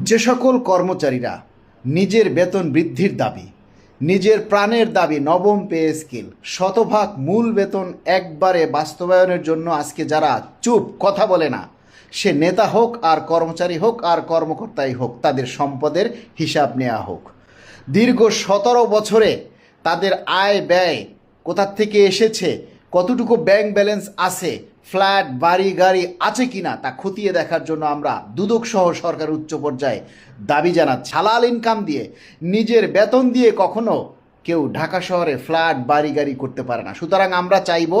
যে সকল কর্মচারীরা নিজের বেতন বৃদ্ধির দাবি, নিজের প্রাণের দাবি নবম পে স্কেল, শতভাগ মূল বেতন একবারে বাস্তবায়নের জন্য আজকে যারা চুপ, কথা বলে না, সে নেতা হোক আর কর্মচারী হোক আর কর্মকর্তাই হোক, তাদের সম্পদের হিসাব নেওয়া হোক। দীর্ঘ 17 বছরে তাদের আয় ব্যয় কোথার থেকে এসেছে, কতটুকু ব্যাংক ব্যালেন্স আছে, ফ্ল্যাট বাড়ি গাড়ি আছে কিনা তা খতিয়ে দেখার জন্য আমরা দুদক সহ সরকার উচ্চ পর্যায়ে দাবি জানাচ্ছি। হালাল ইনকাম দিয়ে, নিজের বেতন দিয়ে কখনো কেউ ঢাকা শহরে ফ্ল্যাট বাড়ি গাড়ি করতে পারে না। সুতরাং আমরা চাইব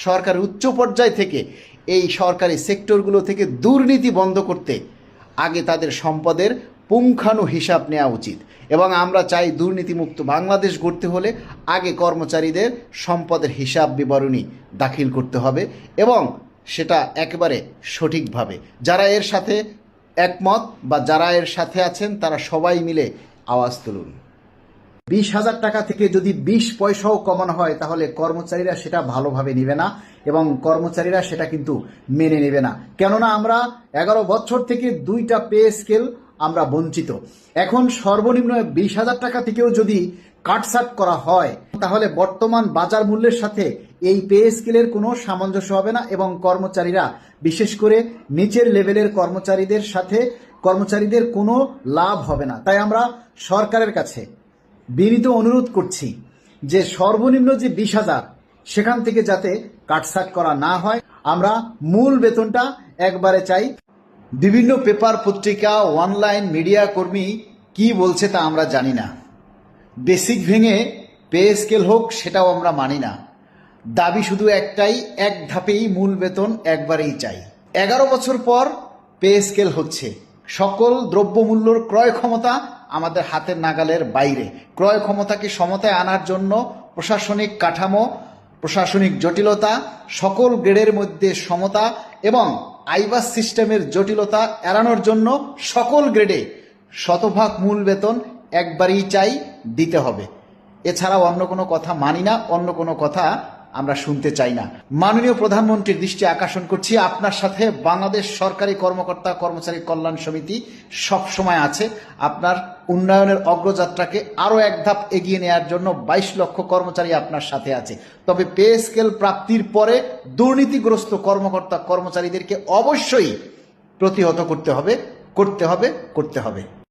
সরকার উচ্চ পর্যায় থেকে এই সরকারি সেক্টরগুলো থেকে দুর্নীতি বন্ধ করতে আগে তাদের সম্পদের পুঙ্খানু হিসাব নেওয়া উচিত, এবং আমরা চাই দুর্নীতিমুক্ত বাংলাদেশ গড়তে হলে আগে কর্মচারীদের সম্পদের হিসাব বিবরণী দাখিল করতে হবে, এবং সেটা একেবারে সঠিকভাবে। যারা এর সাথে একমত বা যারা এর সাথে আছেন তারা সবাই মিলে আওয়াজ তুলুন। 20,000 টাকা থেকে যদি 20 পয়সাও কমানো হয় তাহলে কর্মচারীরা সেটা ভালোভাবে নেবে না, এবং কর্মচারীরা সেটা কিন্তু মেনে নেবে না। কেননা আমরা 11 বছর থেকে 2টা পে স্কেল আমরা বঞ্চিত। এখন সর্বনিম্ন 20,000 টাকা থেকেও যদি কাটছাট করা হয় তাহলে বর্তমান বাজার মূল্যের সাথে এই পে স্কেলের কোনো সামঞ্জস্য হবে না, এবং কর্মচারীরা, বিশেষ করে নিচের লেভেলের কর্মচারীদের কোনো লাভ হবে না। তাই আমরা সরকারের কাছে বিনীত অনুরোধ করছি যে সর্বনিম্ন যে 20,000 সেখান থেকে যাতে কাটছাট করা না হয়। আমরা মূল বেতনটা একবারে চাই। বিভিন্ন পেপার পত্রিকা, অনলাইন মিডিয়া কর্মী কি বলছে তা আমরা জানি না। বেসিক ভেঙে পে স্কেল হোক সেটাও আমরা মানি না। দাবি শুধু একটাই, এক ধাপেই মূল বেতন একবারেই চাই। 11 বছর পর পে স্কেল হচ্ছে। সকল দ্রব্যমূল্যর ক্রয় ক্ষমতা আমাদের হাতের নাগালের বাইরে। ক্রয় ক্ষমতাকে সমতায় আনার জন্য প্রশাসনিক কাঠামো, প্রশাসনিক জটিলতা, সকল গ্রেডের মধ্যে সমতা এবং আইবাস সিস্টেমের জটিলতা এড়ানোর জন্য সকল গ্রেডে শতভাগ মূল বেতন একবারই চাই, দিতে হবে। এছাড়াও অন্য কোনো কথা মানি না, অন্য কোনো কথা আমরা শুনতে চাই না। মাননীয় প্রধানমন্ত্রীর দৃষ্টি আকর্ষণ করছি, আপনার সাথে বাংলাদেশ সরকারি কর্মকর্তা কর্মচারী কল্যাণ সমিতি সবসময় আছে। আপনার উন্নয়নের অগ্রযাত্রাকে আরও এক ধাপ এগিয়ে নেওয়ার জন্য 22 লক্ষ কর্মচারী আপনার সাথে আছে। তবে পে স্কেল প্রাপ্তির পরে দুর্নীতিগ্রস্ত কর্মকর্তা কর্মচারীদেরকে অবশ্যই প্রতিহত করতে হবে।